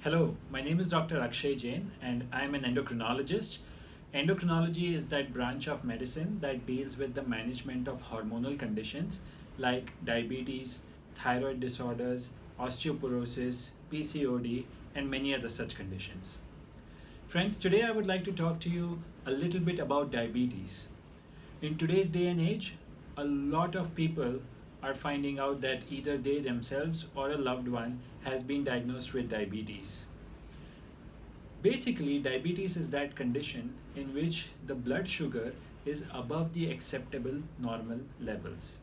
Hello, my name is Dr. Akshay Jain and I am an endocrinologist. Endocrinology is that branch of medicine that deals with the management of hormonal conditions like diabetes, thyroid disorders, osteoporosis, PCOD, and many other such conditions. Friends, today I would like to talk to you a little bit about diabetes. In today's day and age, a lot of people are finding out that either they themselves or a loved one has been diagnosed with diabetes. Basically, diabetes is that condition in which the blood sugar is above the acceptable normal levels.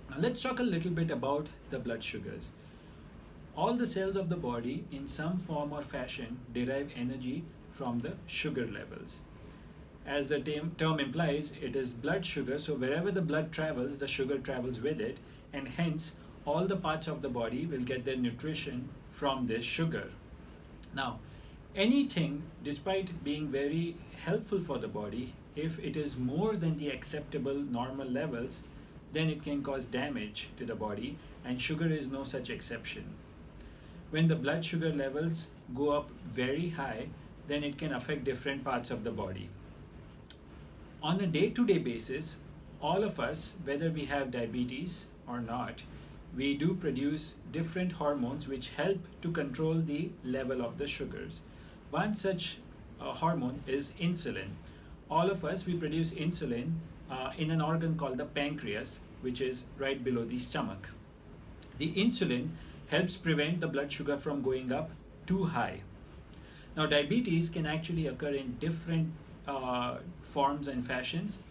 Now, let's talk a little bit about the blood sugars. All the cells of the body, in some form or fashion, derive energy from the sugar levels. As the term implies, it is blood sugar, so wherever the blood travels, the sugar travels with it, and hence all the parts of the body will get their nutrition from this sugar. Now, anything, despite being very helpful for the body, if it is more than the acceptable normal levels, then it can cause damage to the body, and sugar is no such exception. When the blood sugar levels go up very high, then it can affect different parts of the body. On a day-to-day basis, all of us, whether we have diabetes or not, we do produce different hormones which help to control the level of the sugars. One such hormone is insulin. All of us, we produce insulin in an organ called the pancreas, which is right below the stomach. The insulin helps prevent the blood sugar from going up too high. Now, diabetes can actually occur in different forms and fashions.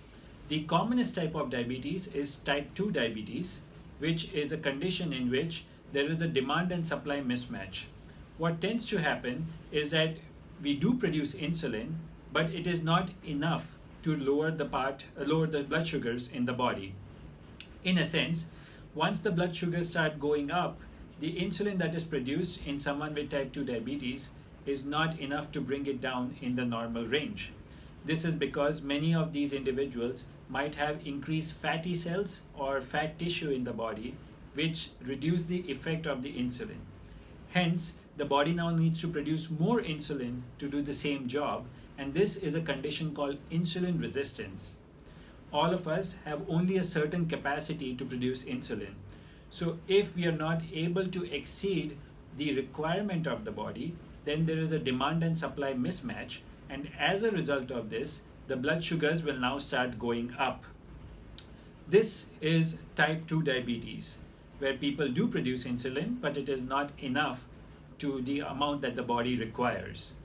The commonest type of diabetes is type 2 diabetes, which is a condition in which there is a demand and supply mismatch. What tends to happen is that we do produce insulin, but it is not enough to lower the blood sugars in the body. In a sense, once the blood sugars start going up, the insulin that is produced in someone with type 2 diabetes is not enough to bring it down in the normal range. This is because many of these individuals might have increased fatty cells or fat tissue in the body, which reduce the effect of the insulin. Hence, the body now needs to produce more insulin to do the same job, and this is a condition called insulin resistance. All of us have only a certain capacity to produce insulin. So if we are not able to exceed the requirement of the body, then there is a demand and supply mismatch, and as a result of this, the blood sugars will now start going up. This is type 2 diabetes, where people do produce insulin, but it is not enough to the amount that the body requires.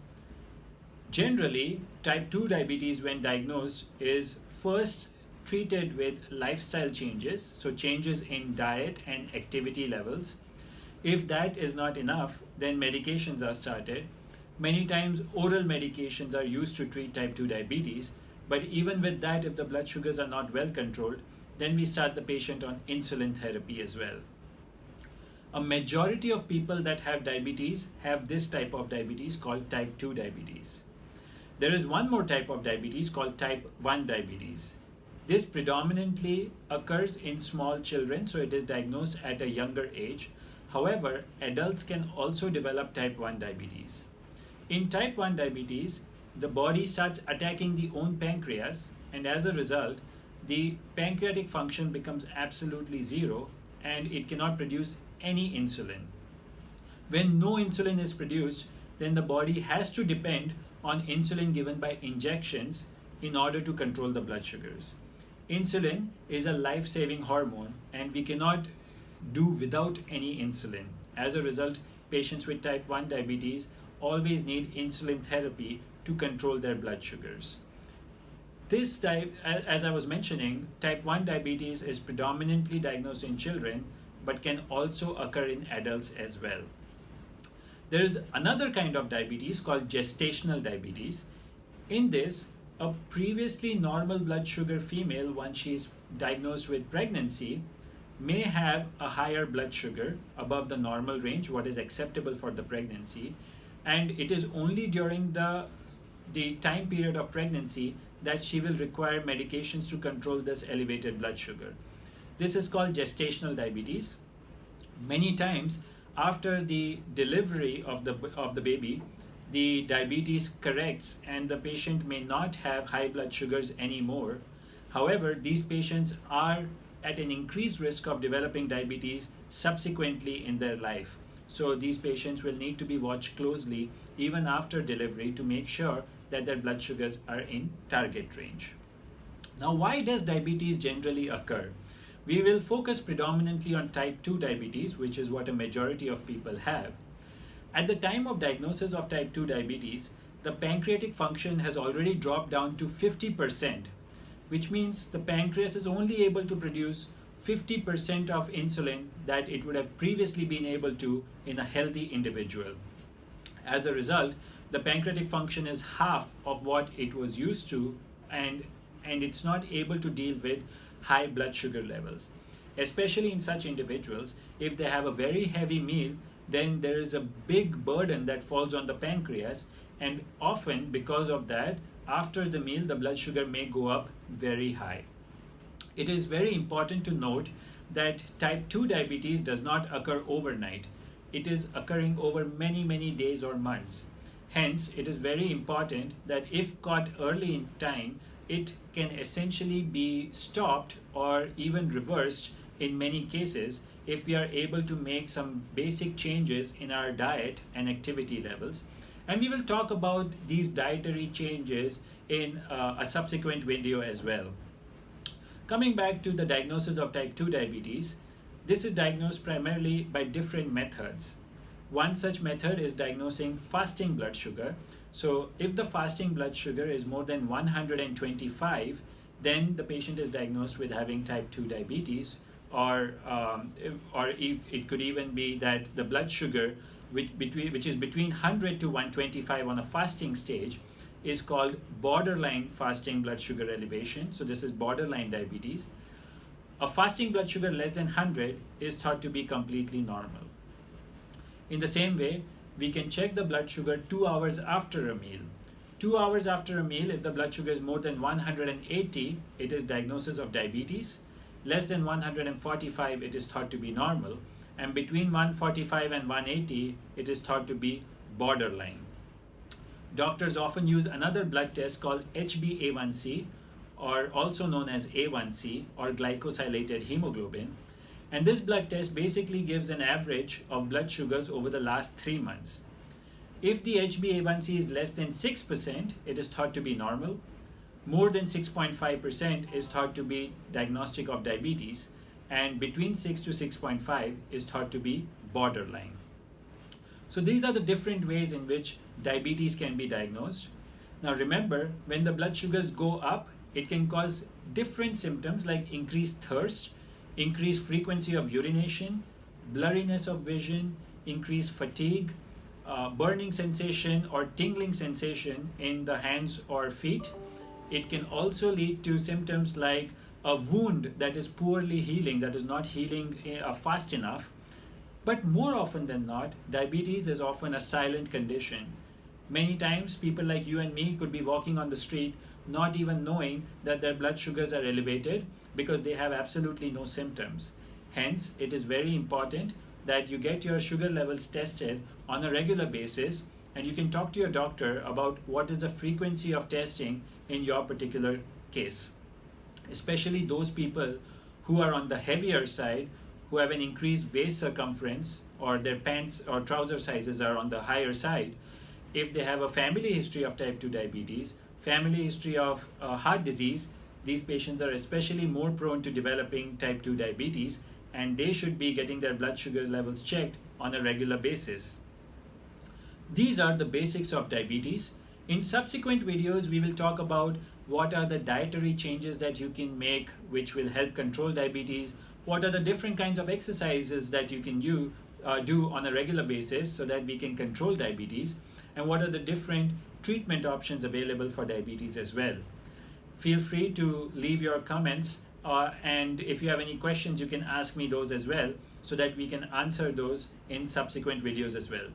Generally, type 2 diabetes, when diagnosed, is first treated with lifestyle changes, so changes in diet and activity levels. If that is not enough, then medications are started. Many times oral medications are used to treat type 2 diabetes, but even with that, if the blood sugars are not well controlled, then we start the patient on insulin therapy as well. A majority of people that have diabetes have this type of diabetes called type 2 diabetes. There is one more type of diabetes called type 1 diabetes. This predominantly occurs in small children, so it is diagnosed at a younger age. However, adults can also develop type 1 diabetes. In type 1 diabetes, the body starts attacking the own pancreas, and as a result, the pancreatic function becomes absolutely zero and it cannot produce any insulin. When no insulin is produced, then the body has to depend on insulin given by injections in order to control the blood sugars. Insulin is a life-saving hormone, and we cannot do without any insulin. As a result, patients with type 1 diabetes always need insulin therapy to control their blood sugars. This type, as I was mentioning, type 1 diabetes is predominantly diagnosed in children, but can also occur in adults as well. There is another kind of diabetes called gestational diabetes. In this, a previously normal blood sugar female, once she is diagnosed with pregnancy, may have a higher blood sugar above the normal range, what is acceptable for the pregnancy, and it is only during the time period of pregnancy that she will require medications to control this elevated blood sugar. This is called gestational diabetes. Many times after the delivery of the baby, the diabetes corrects and the patient may not have high blood sugars anymore. However, these patients are at an increased risk of developing diabetes subsequently in their life. So these patients will need to be watched closely even after delivery to make sure that their blood sugars are in target range. Now, why does diabetes generally occur? We will focus predominantly on type 2 diabetes, which is what a majority of people have. At the time of diagnosis of type 2 diabetes, the pancreatic function has already dropped down to 50%, which means the pancreas is only able to produce 50% of insulin that it would have previously been able to in a healthy individual. As a result, the pancreatic function is half of what it was used to, and it's not able to deal with high blood sugar levels. Especially in such individuals, if they have a very heavy meal, then there is a big burden that falls on the pancreas, and often because of that, after the meal, the blood sugar may go up very high. It is very important to note that type 2 diabetes does not occur overnight. It is occurring over many days or months. Hence, it is very important that if caught early in time, it can essentially be stopped or even reversed in many cases if we are able to make some basic changes in our diet and activity levels. And we will talk about these dietary changes in a subsequent video as well. Coming back to the diagnosis of type 2 diabetes, this is diagnosed primarily by different methods. One such method is diagnosing fasting blood sugar. So if the fasting blood sugar is more than 125, then the patient is diagnosed with having type 2 diabetes, or it could even be that the blood sugar, which is between 100 to 125 on a fasting stage, is called borderline fasting blood sugar elevation. So this is borderline diabetes. A fasting blood sugar less than 100 is thought to be completely normal. In the same way, we can check the blood sugar 2 hours after a meal. 2 hours after a meal, if the blood sugar is more than 180, it is diagnosis of diabetes. Less than 145, it is thought to be normal. And between 145 and 180, it is thought to be borderline. Doctors often use another blood test called HbA1c, or also known as A1c, or glycosylated hemoglobin. And this blood test basically gives an average of blood sugars over the last 3 months. If the HbA1c is less than 6%, it is thought to be normal. More than 6.5% is thought to be diagnostic of diabetes, and between 6 to 6.5 is thought to be borderline. So these are the different ways in which diabetes can be diagnosed. Now remember, when the blood sugars go up, it can cause different symptoms like increased thirst, increased frequency of urination, blurriness of vision, increased fatigue, burning sensation or tingling sensation in the hands or feet. It can also lead to symptoms like a wound that is poorly healing, that is not healing fast enough. But more often than not, diabetes is often a silent condition. Many times, people like you and me could be walking on the street not even knowing that their blood sugars are elevated because they have absolutely no symptoms. Hence, it is very important that you get your sugar levels tested on a regular basis, and you can talk to your doctor about what is the frequency of testing in your particular case. Especially those people who are on the heavier side, who have an increased waist circumference, or their pants or trouser sizes are on the higher side. If they have a family history of type 2 diabetes, family history of heart disease, these patients are especially more prone to developing type 2 diabetes, and they should be getting their blood sugar levels checked on a regular basis. These are the basics of diabetes. In subsequent videos, we will talk about what are the dietary changes that you can make which will help control diabetes, what are the different kinds of exercises that you can do on a regular basis so that we can control diabetes, and what are the different treatment options available for diabetes as well. Feel free to leave your comments, and if you have any questions, you can ask me those as well so that we can answer those in subsequent videos as well.